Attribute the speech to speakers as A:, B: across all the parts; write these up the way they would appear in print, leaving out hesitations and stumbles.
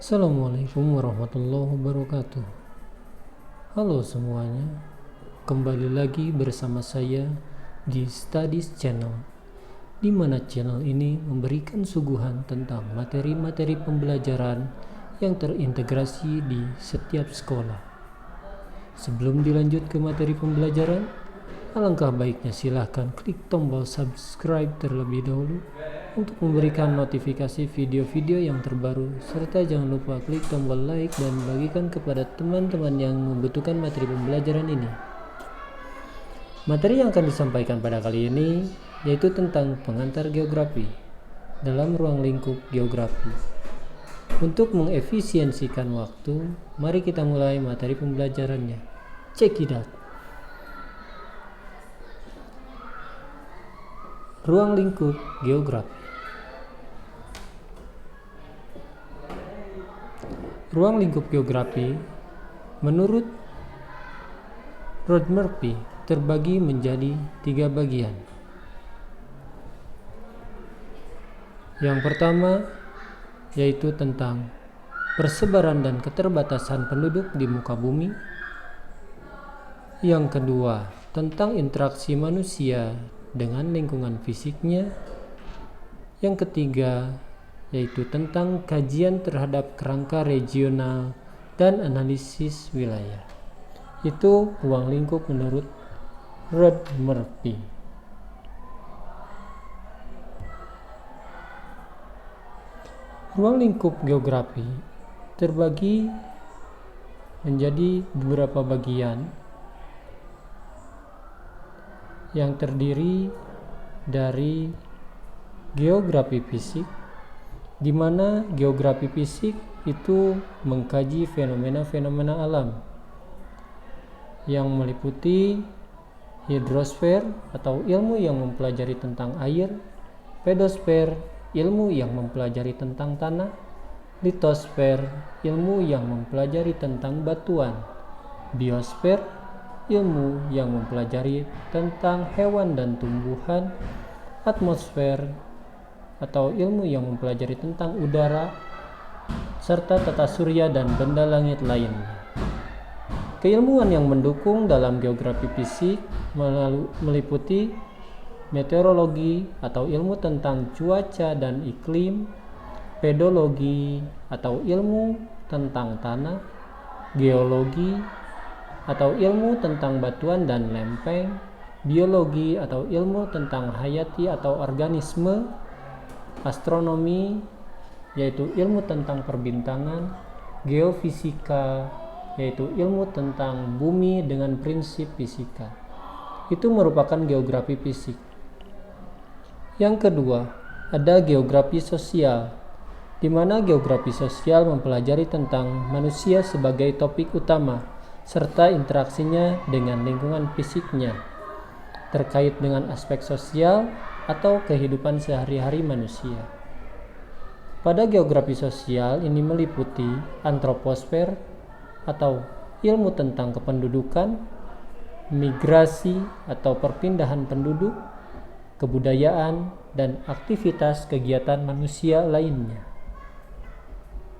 A: Assalamualaikum warahmatullahi wabarakatuh. Halo semuanya, kembali lagi bersama saya di Studies Channel, di mana channel ini memberikan suguhan tentang materi-materi pembelajaran yang terintegrasi di setiap sekolah. Sebelum dilanjut ke materi pembelajaran, alangkah baiknya silahkan klik tombol subscribe terlebih dahulu untuk memberikan notifikasi video-video yang terbaru, serta jangan lupa klik tombol like dan bagikan kepada teman-teman yang membutuhkan materi pembelajaran ini. Materi yang akan disampaikan pada kali ini yaitu tentang pengantar geografi dalam ruang lingkup geografi. Untuk mengefisiensikan waktu, mari kita mulai materi pembelajarannya. Check it out. Ruang lingkup geografi. Ruang lingkup geografi menurut Rodmerby terbagi menjadi 3 bagian. Yang pertama yaitu tentang persebaran dan keterbatasan penduduk di muka bumi. Yang kedua tentang interaksi manusia dengan lingkungan fisiknya. Yang ketiga yaitu tentang kajian terhadap kerangka regional dan analisis wilayah. Itu ruang lingkup menurut Rodmerby. Ruang lingkup geografi terbagi menjadi beberapa bagian yang terdiri dari geografi fisik, di mana geografi fisik itu mengkaji fenomena-fenomena alam yang meliputi hidrosfer atau ilmu yang mempelajari tentang air, pedosfer ilmu yang mempelajari tentang tanah, litosfer ilmu yang mempelajari tentang batuan, biosfer ilmu yang mempelajari tentang hewan dan tumbuhan, atmosfer atau ilmu yang mempelajari tentang udara, serta tata surya dan benda langit lainnya. Keilmuan yang mendukung dalam geografi fisik meliputi meteorologi atau ilmu tentang cuaca dan iklim, pedologi atau ilmu tentang tanah, geologi atau ilmu tentang batuan dan lempeng, biologi atau ilmu tentang hayati atau organisme, astronomi yaitu ilmu tentang perbintangan, geofisika yaitu ilmu tentang bumi dengan prinsip fisika. Itu merupakan geografi fisik. Yang kedua, ada geografi sosial, di mana geografi sosial mempelajari tentang manusia sebagai topik utama serta interaksinya dengan lingkungan fisiknya terkait dengan aspek sosial atau kehidupan sehari-hari manusia. Pada geografi sosial ini meliputi antroposfer atau ilmu tentang kependudukan, migrasi atau perpindahan penduduk, kebudayaan, dan aktivitas kegiatan manusia lainnya.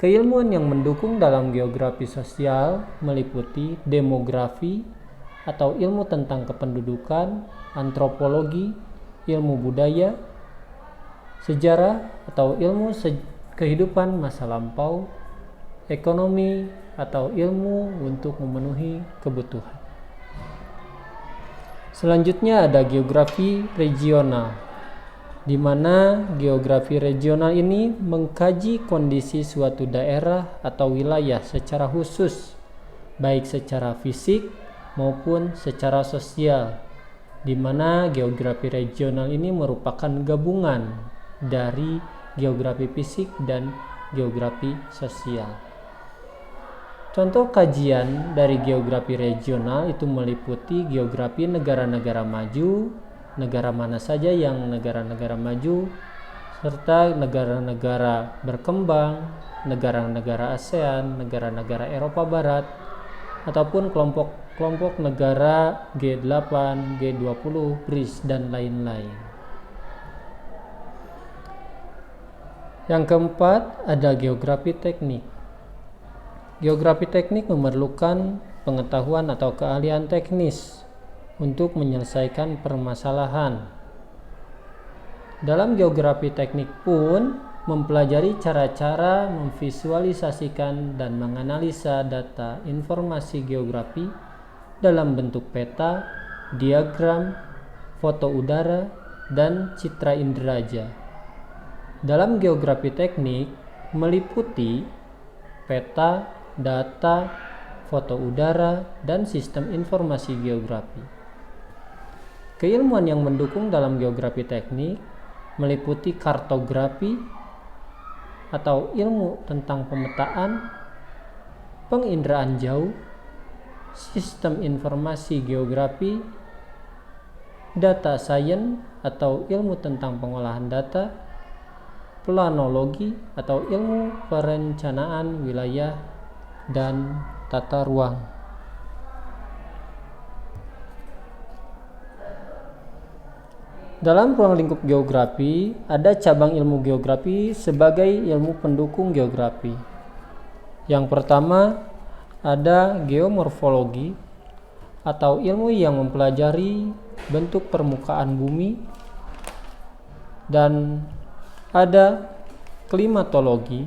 A: Keilmuan yang mendukung dalam geografi sosial meliputi demografi atau ilmu tentang kependudukan, antropologi, ilmu budaya, sejarah atau ilmu kehidupan masa lampau, ekonomi atau ilmu untuk memenuhi kebutuhan. Selanjutnya ada geografi regional, di mana geografi regional ini mengkaji kondisi suatu daerah atau wilayah secara khusus, baik secara fisik maupun secara sosial, di mana geografi regional ini merupakan gabungan dari geografi fisik dan geografi sosial. Contoh kajian dari geografi regional itu meliputi geografi negara-negara maju, negara mana saja yang negara-negara maju, serta negara-negara berkembang, negara-negara ASEAN, negara-negara Eropa Barat, ataupun kelompok-kelompok negara G8, G20, BRICS, dan lain-lain. Yang keempat, ada geografi teknik, Geografi teknik memerlukan pengetahuan atau keahlian teknis untuk menyelesaikan permasalahan. Dalam geografi teknik pun mempelajari cara-cara memvisualisasikan dan menganalisa data informasi geografi dalam bentuk peta, diagram, foto udara, dan citra inderaja. Dalam geografi teknik meliputi peta, data, foto udara, dan sistem informasi geografi. Keilmuan yang mendukung dalam geografi teknik meliputi kartografi atau ilmu tentang pemetaan, penginderaan jauh, sistem informasi geografi, data science atau ilmu tentang pengolahan data, planologi atau ilmu perencanaan wilayah dan tata ruang. Dalam ruang lingkup geografi, ada cabang ilmu geografi sebagai ilmu pendukung geografi. Yang pertama, ada geomorfologi atau ilmu yang mempelajari bentuk permukaan bumi, dan ada klimatologi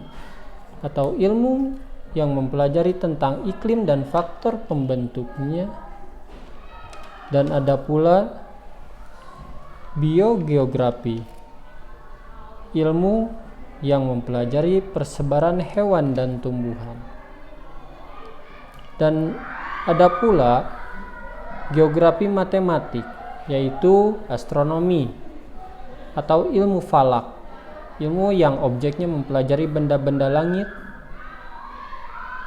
A: atau ilmu yang mempelajari tentang iklim dan faktor pembentuknya, dan ada pula biogeografi, ilmu yang mempelajari persebaran hewan dan tumbuhan. Dan ada pula geografi matematik, yaitu astronomi atau ilmu falak, ilmu yang objeknya mempelajari benda-benda langit,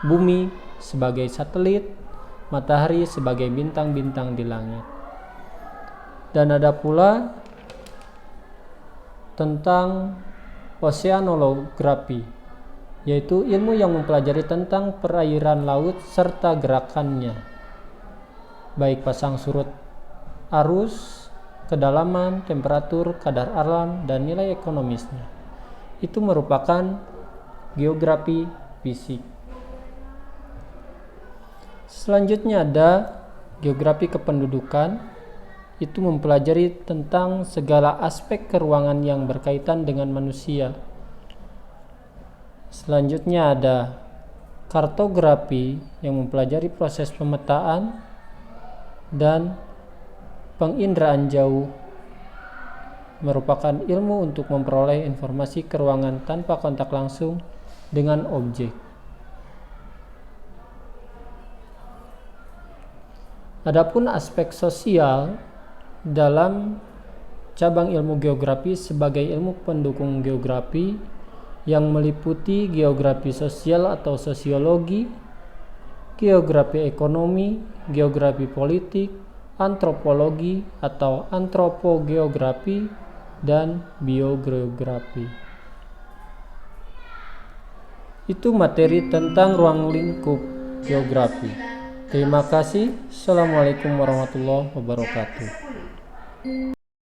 A: bumi sebagai satelit, matahari sebagai bintang-bintang di langit. Dan ada pula tentang oceanografi, yaitu ilmu yang mempelajari tentang perairan laut serta gerakannya, baik pasang surut arus, kedalaman, temperatur, kadar alam, dan nilai ekonomisnya. Itu merupakan geografi fisik. Selanjutnya ada geografi kependudukan. Itu mempelajari tentang segala aspek keruangan yang berkaitan dengan manusia. Selanjutnya ada kartografi yang mempelajari proses pemetaan dan penginderaan jauh, merupakan ilmu untuk memperoleh informasi keruangan tanpa kontak langsung dengan objek. Adapun aspek sosial dalam cabang ilmu geografi sebagai ilmu pendukung geografi yang meliputi geografi sosial atau sosiologi, geografi ekonomi, geografi politik, antropologi atau antropogeografi, dan biogeografi. Itu materi tentang ruang lingkup geografi. Terima kasih. Assalamualaikum warahmatullahi wabarakatuh.